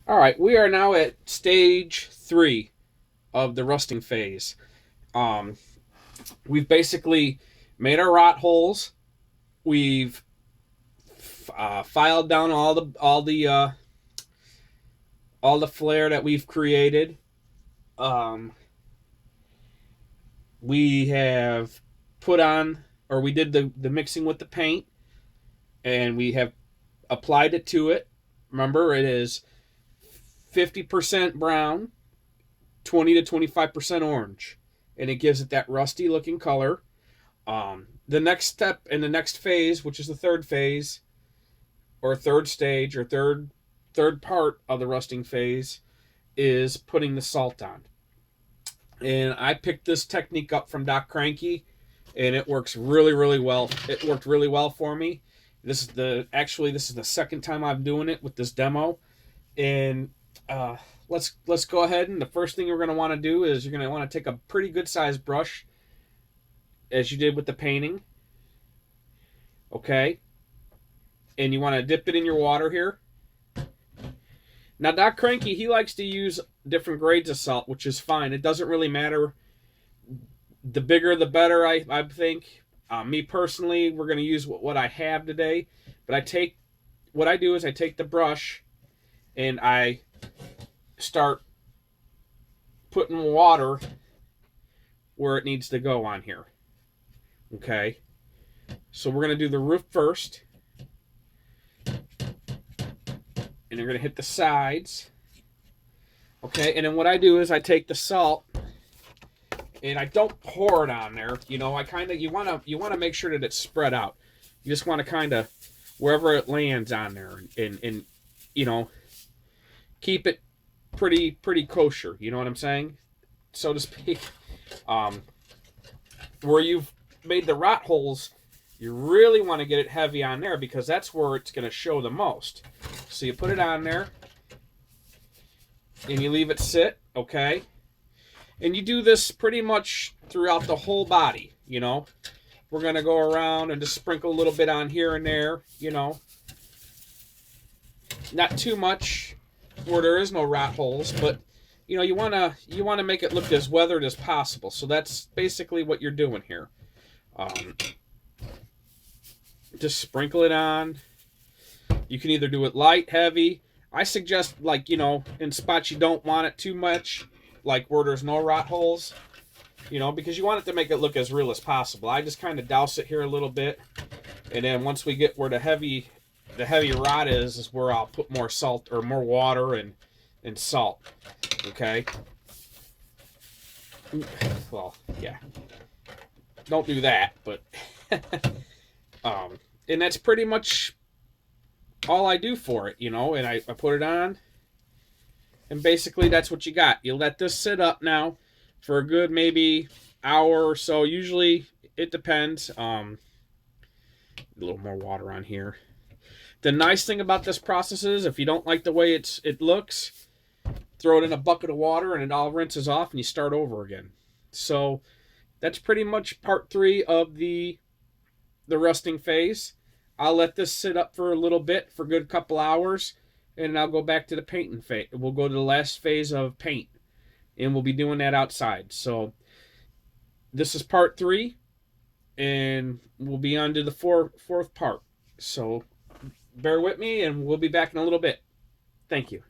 All right, we are now at stage 3 of the rusting phase. Um, we've basically made our rot holes. We've filed down all the flare that we've created. Um, we have put on, or we did the mixing with the paint, and we have applied it to it. Remember, it is 50% brown, 20 to 25% orange, and it gives it that rusty looking color. The next step in the next phase, which is the third phase, or third stage, or third part of the rusting phase, is putting the salt on. And I picked this technique up from Cranky, and it works really, really well. It worked really well for me. This is the second time I'm doing it with this demo, and let's go ahead. And the first thing you're going to want to do is you're going to want to take a pretty good sized brush, as you did with the painting. Okay, and you want to dip it in your water here. Now, Cranky, he likes to use different grades of salt, which is fine. It doesn't really matter. The bigger, the better, I think. Me personally, we're going to use what I have today. But what I do is I take the brush and I start putting water where it needs to go on here. Okay? So we're going to do the roof first. And you're going to hit the sides. Okay, and then what I do is I take the salt and I don't pour it on there. You know, you want to make sure that it's spread out. You just want to kind of wherever it lands on there, and you know, keep it pretty kosher. You know what I'm saying, so to speak. Where you've made the rot holes, you really want to get it heavy on there because that's where it's going to show the most. So you put it on there and you leave it sit, okay? And you do this pretty much throughout the whole body, you know? We're going to go around and just sprinkle a little bit on here and there, you know? Not too much where there is no rot holes, but you know, you want to make it look as weathered as possible. So that's basically what you're doing here. Just sprinkle it on. You can either do it light, heavy. I suggest, like, you know, in spots you don't want it too much, like where there's no rot holes, you know, because you want it to make it look as real as possible. I just kind of douse it here a little bit, and then once we get where the heavy rot is where I'll put more salt or more water and salt. Okay. Well, yeah. Don't do that, but and that's pretty much all I do for it, you know, and I put it on, and basically that's what you got. You let this sit up now for a good maybe hour or so. Usually it depends. A little more water on here. The nice thing about this process is if you don't like the way it looks, throw it in a bucket of water and it all rinses off and you start over again. So that's pretty much part 3 of the rusting phase. I'll let this sit up for a little bit, for a good couple hours, and I'll go back to the painting phase. We'll go to the last phase of paint, and we'll be doing that outside. So this is part 3, and we'll be on to the fourth part. So bear with me, and we'll be back in a little bit. Thank you.